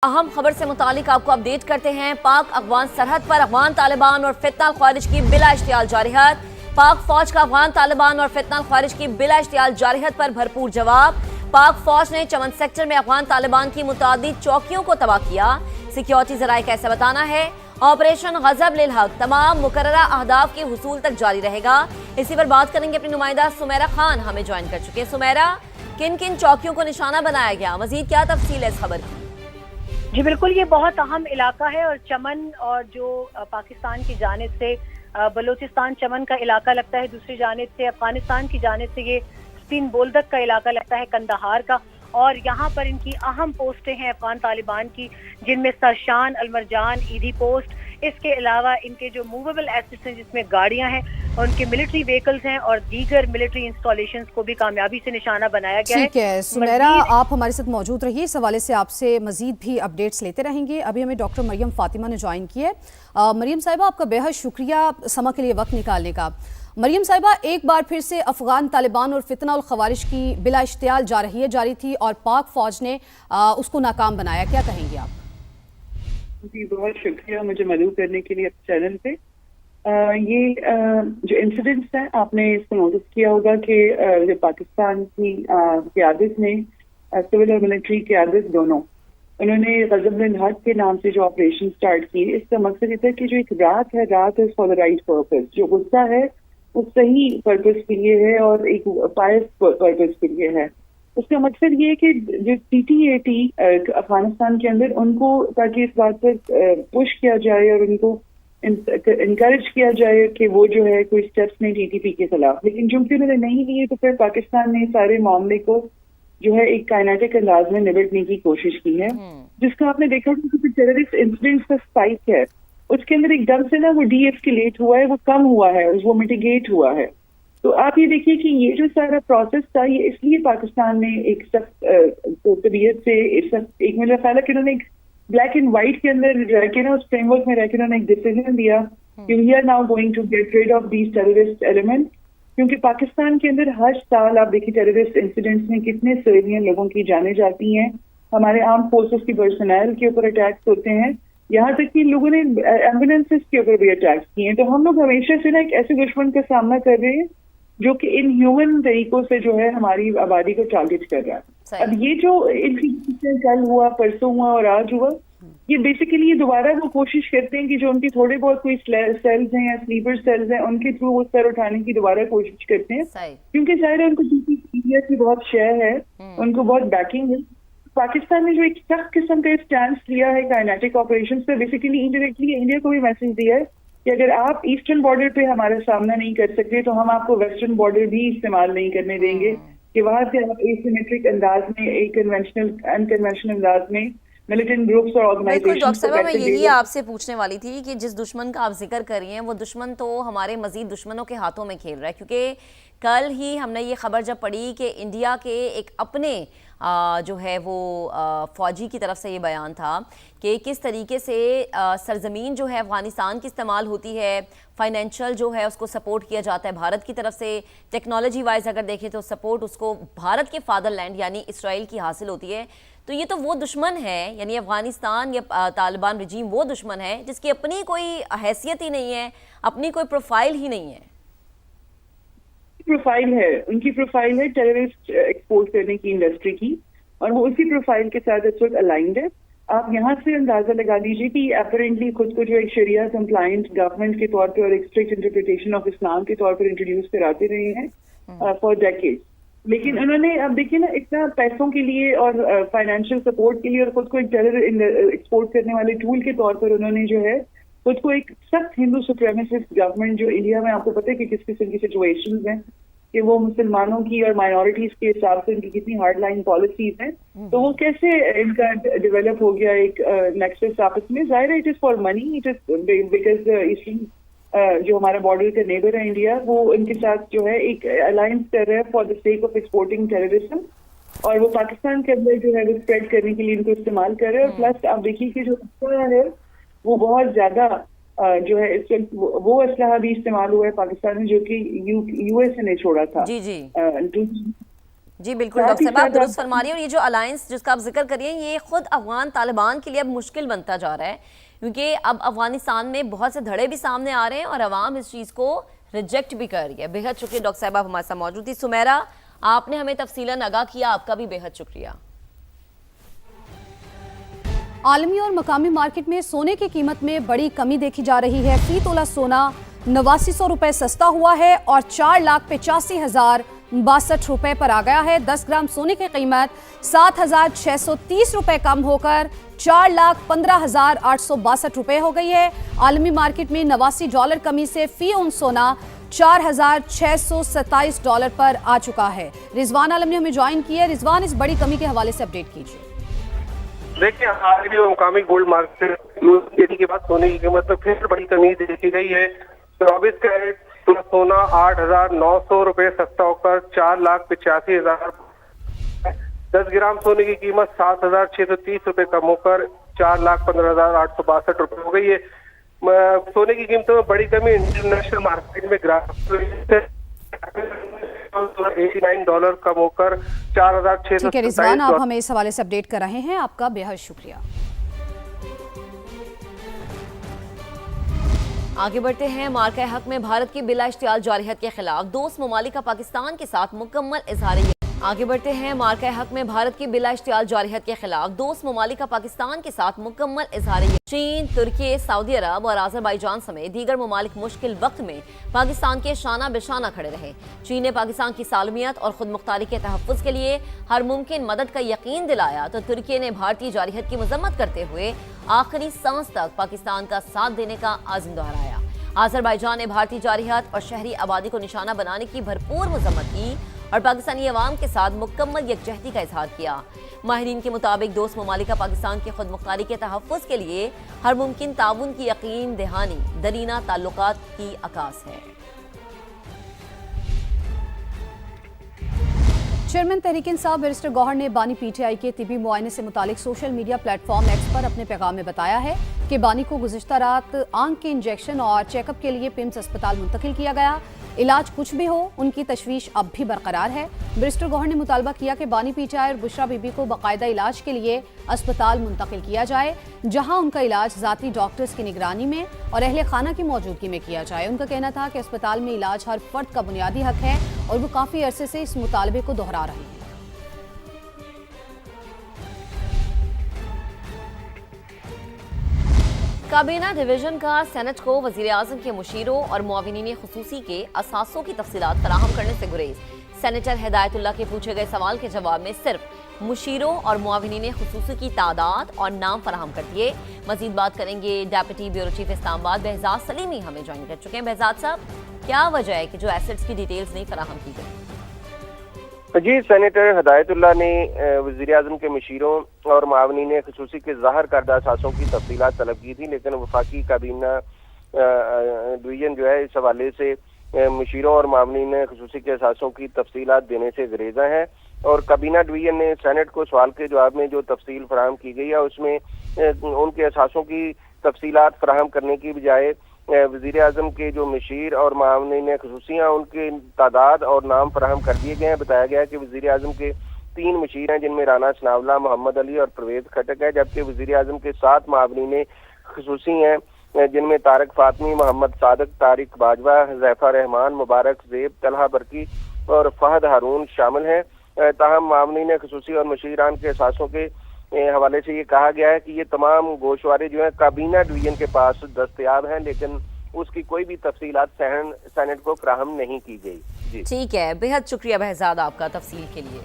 अहम खबर से मुतालिक आपको अपडेट करते हैं। पाक अफगान सरहद पर अफगान तालिबान और फितना ख्वारिज की बिला इश्तियाल जारहियत। पाक फौज का अफगान तालिबान और फितना ख्वारिज की बिला इश्तियाल जारहियत पर भरपूर जवाब। पाक फौज ने चमन सेक्टर में अफगान तालिबान की मुतादिद चौकियों को तबाह किया। सिक्योरिटी जराये का ऐसा बताना है। ऑपरेशन गजब लिल हक तमाम मुकर्ररा अहदाफ के हुसूल तक जारी रहेगा। इसी पर बात करेंगे अपनी नुमाइंदा सुमेरा खान हमें ज्वाइन कर चुके हैं। सुमेरा, किन किन चौकियों को निशाना बनाया गया, मजीद क्या तफसील है इस खबर की? जी बिल्कुल, ये बहुत अहम इलाका है और चमन और जो पाकिस्तान की जानिब से बलूचिस्तान चमन का इलाका लगता है, दूसरी जानिब से अफगानिस्तान की जानिब से ये स्पिन बोल्दक का इलाका लगता है, कंदहार का। और यहाँ पर इनकी अहम पोस्टें हैं अफगान तालिबान की, जिनमें सरशान, अलमरजान, ईदी पोस्ट, इसके अलावा इनके जो मूवेबल एसेट्स हैं जिसमें गाड़ियां हैं और उनके मिलिट्री व्हीकल्स हैं और दीगर मिलिट्री इंस्टॉलेशंस को भी कामयाबी से निशाना बनाया गया है। ठीक है सुमेरा, आप हमारे साथ मौजूद रहिए। इस हवाले से आपसे मजीद भी अपडेट्स लेते रहेंगे। अभी हमें डॉक्टर मरियम फातिमा ने ज्वाइन किया है। मरियम साहिबा, आपका बेहद शुक्रिया समा के लिए वक्त निकालने का। मरियम साहिबा, एक बार फिर से अफगान तालिबान और फितना और खवारिश की बिला इश्तियाल जारी थी और पाक फौज ने उसको नाकाम बनाया, क्या कहेंगे आप? जी, बहुत शुक्रिया मुझे मदऊ करने के लिए चैनल पे। जो इंसिडेंट्स हैं, आपने इसको नोटिस किया होगा कि जो पाकिस्तान की क़यादत ने, सिविल और मिलिट्री क़यादत दोनों, उन्होंने गजब लिल हक के नाम से जो ऑपरेशन स्टार्ट किए, इसका मकसद ये था कि जो एक रात है, रात is for the right purpose. जो गुस्सा है वो सही पर्पस के लिए है और एक पायस पर्पस के लिए है। उसका मकसद ये है कि जो TTAT अफगानिस्तान के अंदर, उनको ताकि इस बात पर पुश किया जाए और उनको इनकरेज किया जाए कि वो जो है कोई स्टेप्स नहीं TTP के खिलाफ। लेकिन चूंकि उन्होंने नहीं लिए तो फिर पाकिस्तान ने सारे मामले को जो है एक काइनेटिक अंदाज में निपटने की कोशिश की है, जिसका आपने देखा कि टेररिस्ट इंसिडेंट्स का स्पाइक है, उसके अंदर एकदम से ना वो डीएस्केलेट हुआ है, वो कम हुआ है, वो मिटिगेट हुआ है। तो आप ये देखिए कि ये जो सारा प्रोसेस था, ये इसलिए पाकिस्तान ने एक सख्त तबीयत से एक मेरा ख्याल है कि उन्होंने एक ब्लैक एंड व्हाइट के अंदर रह के ना, उस फ्रेमवर्क में रह के उन्होंने एक डिसीजन दिया कि we are now going to get rid of these terrorist element. क्योंकि पाकिस्तान के अंदर हर साल आप देखिए टेररिस्ट इंसिडेंट्स में कितने सिविलियन लोगों की जाने जाती हैं, हमारे आर्म फोर्सेस की पर्सनल के ऊपर अटैक्स होते हैं, यहाँ तक कि लोगों ने एम्बुलेंसेस के ऊपर भी अटैक्स किए हैं। तो हम लोग हमेशा से ना एक ऐसे दुश्मन का सामना कर रहे हैं जो कि इन ह्यूमन तरीकों से जो है हमारी आबादी को टारगेट कर रहा है। अब ये जो इनकी कल हुआ, परसों हुआ और आज हुआ, ये बेसिकली ये दोबारा वो कोशिश करते हैं कि जो उनकी थोड़े बहुत कोई सेल्स हैं या स्लीपर सेल्स हैं, उनके थ्रू वो सर उठाने की दोबारा कोशिश करते हैं, क्योंकि शायद उनको इंडिया की बहुत शेयर है, उनको बहुत बैकिंग है। पाकिस्तान ने जो एक सख्त किस्म का स्टैंड लिया है काइनेटिक ऑपरेशंस पे, बेसिकली इनडायरेक्टली इंडिया को भी मैसेज दिया है कि अगर आप ईस्टर्न बॉर्डर पे हमारा सामना नहीं कर सकते तो हम आपको वेस्टर्न बॉर्डर भी इस्तेमाल नहीं करने देंगे, कि वहां से आप एसिमेट्रिक अंदाज में, एक कन्वेंशनल अनकन्वेंशनल अंदाज में मिलिटेंट ग्रुप्स और ऑर्गेनाइजेशंस। डॉक्टर साहब, मैं यही आपसे पूछने वाली थी कि जिस दुश्मन का आप जिक्र कर रही हैं, वो दुश्मन तो हमारे मजीद दुश्मनों के हाथों में खेल रहा है। क्योंकि कल ही हमने ये खबर जब पढ़ी कि इंडिया के एक अपने जो है वो फ़ौजी की तरफ से ये बयान था कि किस तरीके से सरजमीन जो है अफ़गानिस्तान की इस्तेमाल होती है, फाइनेंशियल जो है उसको सपोर्ट किया जाता है भारत की तरफ से, टेक्नोलॉजी वाइज अगर देखें तो सपोर्ट उसको भारत के फादरलैंड यानी इसराइल की हासिल होती है। तो ये तो वो दुश्मन है, यानी अफ़गानिस्तान या तालिबान रजीम वो दुश्मन है जिसकी अपनी कोई हैसियत ही नहीं है, अपनी कोई प्रोफाइल ही नहीं है। प्रोफाइल है, उनकी प्रोफाइल है टेररिस्ट एक्सपोर्ट करने की इंडस्ट्री की, और वो उसी प्रोफाइल के साथ इस वक्त अलाइंड है। आप यहाँ से अंदाजा लगा लीजिए कि अपेरेंटली खुद को जो एक शरिया कंप्लायंट गवर्नमेंट के तौर पे और एक स्ट्रिक्ट इंटरप्रिटेशन ऑफ इस्लाम के तौर पर इंट्रोड्यूस कराते रहे हैं फॉर डेकेड्स। लेकिन उन्होंने अब देखिए ना, इतना पैसों के लिए और फाइनेंशियल सपोर्ट के लिए और खुद को एक टेरर एक्सपोर्ट करने वाले टूल के तौर पर उन्होंने जो है खुद को एक सख्त हिंदू सुप्रीमेसिस्ट गवर्नमेंट, जो इंडिया में आपको पता है कि किस किस्म की सिचुएशंस हैं, कि वो मुसलमानों की और माइनॉरिटीज के हिसाब से इनकी कितनी हार्ड लाइन पॉलिसीज हैं, तो वो कैसे इनका डेवलप हो गया एक नेक्सस आपस में। जाहिर है it is for money, it is because जो हमारा बॉर्डर का नेबर है इंडिया, वो इनके साथ जो है एक अलायंस कर रहा है for the sake of exporting terrorism, और वो पाकिस्तान के अंदर जो है वो स्प्रेड करने के लिए इनको इस्तेमाल कर रहे हैं। और प्लस आप देखिए कि जो असलहा है वो बहुत ज्यादा जो है इस वक्त वो असलहा भी इस्तेमाल हुआ है पाकिस्तान में, जो कि यूएसए ने छोड़ा था। जी जी। जी बिल्कुल साथ डॉक्टर ही साहब आप साथ दुरुस्त फरमा रही हैं। और ये जो अलायंस जिसका आप जिक्र करिए ये खुद अफगान तालिबान के लिए अब मुश्किल बनता जा रहा है, क्योंकि अब अफगानिस्तान में बहुत से धड़े भी सामने आ रहे हैं और अवाम इस चीज़ को रिजेक्ट भी कर रही है। बेहद शुक्रिया डॉक्टर साहब, आप हमारे साथ मौजूद थी। सुमेरा, आपने हमें तफसीलन आगाह किया, आपका भी बेहद शुक्रिया। आलमी और मकामी मार्केट में सोने की कीमत में बड़ी कमी देखी जा रही है। फी तोला सोना 8900 रुपए सस्ता हुआ है और 4,85,062 रुपए पर आ गया है। 10 ग्राम सोने की कीमत 7,630 रुपए कम होकर 4,15,862 रुपए हो गई है। आलमी मार्केट में $89 कमी से फी औंस सोना $4,627 पर आ चुका है। रिजवान आलम ने हमें ज्वाइन किया है। रिजवान, इस बड़ी कमी के हवाले से अपडेट कीजिए। देखिए, आलमी और मुकामी गोल्ड मार्केट के बाद सोने की कीमत में फिर बड़ी कमी देखी गई है। 24 कैरेट सोना 8,900 रुपए सस्ता होकर 4,85,000। 10 ग्राम सोने की कीमत 7,630 रुपए कम होकर 4,15,862 रुपए हो गई है। सोने की कीमतों में बड़ी कमी इंटरनेशनल मार्केट में $89 कम होकर 4,627। ठीक है रिजवान, आप हमें इस हवाले से अपडेट कर रहे हैं, आपका बेहद शुक्रिया। आगे बढ़ते हैं। मार्का हक में भारत की बिला इश्तियाल जारहियत के खिलाफ दोस्त ममालिक का पाकिस्तान के साथ मुकम्मल इजहार। आगे बढ़ते हैं। मार्का हक में भारत की बिला इश्तियाल जारहियत के खिलाफ दोस्त ममालिक का पाकिस्तान के साथ मुकम्मल इजहार। चीन, तुर्की, सऊदी अरब और आज़रबाईजान समेत दीगर ममालिक मुश्किल वक्त में पाकिस्तान के शाना बेशाना खड़े रहे। चीन ने पाकिस्तान की सालमियत और खुद मुख्तारी के तहफ़्फ़ुज़ के लिए हर मुमकिन मदद का यकीन दिलाया, तो तुर्की ने भारतीय जारहियत की मजम्मत करते हुए आखिरी सांस तक पाकिस्तान का साथ देने का आज़म दोहराया। आज़रबाईजान ने भारतीय जारहियत और शहरी आबादी को निशाना बनाने की भरपूर मजम्मत की और पाकिस्तानी अवाम के साथ मुकम्मल यकजहती का इजहार किया। माहिरीन के मुताबिक दोस्त ममालिक पाकिस्तान की खुद मुख्तारी के तहफ़्फ़ुज़ के लिए हर मुमकिन ताउन की यकीन दहानी दरीना ताल्लुकात की अकास है। चेयरमैन तहरीक इंसाफ बैरिस्टर गौहर ने बानी पीटीआई के तिबी मुआयने से मुतालिक सोशल मीडिया प्लेटफॉर्म एक्स पर अपने पैगाम में बताया है कि बानी को गुज़िश्ता रात आंख के इंजेक्शन और चेकअप के लिए पिम्स अस्पताल मुंतकिल किया गया। इलाज कुछ भी हो, उनकी तशवीश अब भी बरकरार है। बैरिस्टर गौहर ने मुतालबा किया कि बानी पीटीआई और बुशरा बीबी को बाकायदा इलाज के लिए अस्पताल मुंतकिल किया जाए, जहां उनका इलाज ज़ाती डॉक्टर्स की निगरानी में और अहले खाना की मौजूदगी में किया जाए। उनका कहना था कि अस्पताल में इलाज हर फर्द का बुनियादी हक है और वो काफ़ी अरसे से इस मुतालबे को दोहरा रहे हैं। काबीना डिवीजन का सेनेट को वज़ीर आज़म के मुशीरों और मुआविनीन खुसूसी के असासों की तफसीलात फराहम करने से गुरेज। सेनेटर हिदायतुल्लाह के पूछे गए सवाल के जवाब में सिर्फ मुशीरों और मुआविनीन खुसूसी की तादाद और नाम फराहम कर दिए। मजीद बात करेंगे deputy bureau chief Islamabad Behzad Salimi हमें ज्वाइन कर चुके हैं। बेहजाद साहब, क्या वजह है कि जो एसेट्स की डिटेल्स नहीं फराहम की गई? जी, सेनेटर हिदायतुल्लाह ने वज़ीर आज़म के मुशीरों और मावनीन खुसूसी के ज़ाहिर करदा असासों की तफसीलात तलब की थी, लेकिन वफाकी काबीना डिवीजन जो है इस हवाले से मुशीरों और मावनीन खुसूसी के असासों की तफसीलात देने से गुरेज़ा है। और काबीना डिवीजन ने सेनेट को सवाल के जवाब में जो तफसील फराहम की गई है उसमें उनके असासों की तफसीलात फराहम करने की बजाय वज़ीर आज़म के जो मुशीर और मावनीन खुसूसियाँ उनकी तादाद और नाम फराहम कर दिए गए हैं। बताया गया है कि वज़ीर आज़म के 3 मुशीर हैं, जिनमें राना सनावला, मोहम्मद अली और परवेज़ खटक है, जबकि वज़ीर आज़म के 7 मावनीन खुसूसी हैं, जिनमें तारक फातमी, मोहम्मद सादक, तारिक बाजवा, ज़ैफ़ा रहमान, मुबारक ज़ेब, तलहा बरकी और फहद हारून शामिल हैं। ताहम मावनीन खुसूसी और मुशीरान के असासों के हवाले से ये कहा गया है कि ये तमाम गोशवारे जो है काबीना डिवीजन के पास दस्तयाब हैं, लेकिन उसकी कोई भी तफसीलात सेनेट को फराहम नहीं की गई। जी ठीक है, बेहद शुक्रिया बेहजाद आपका तफसील के लिए।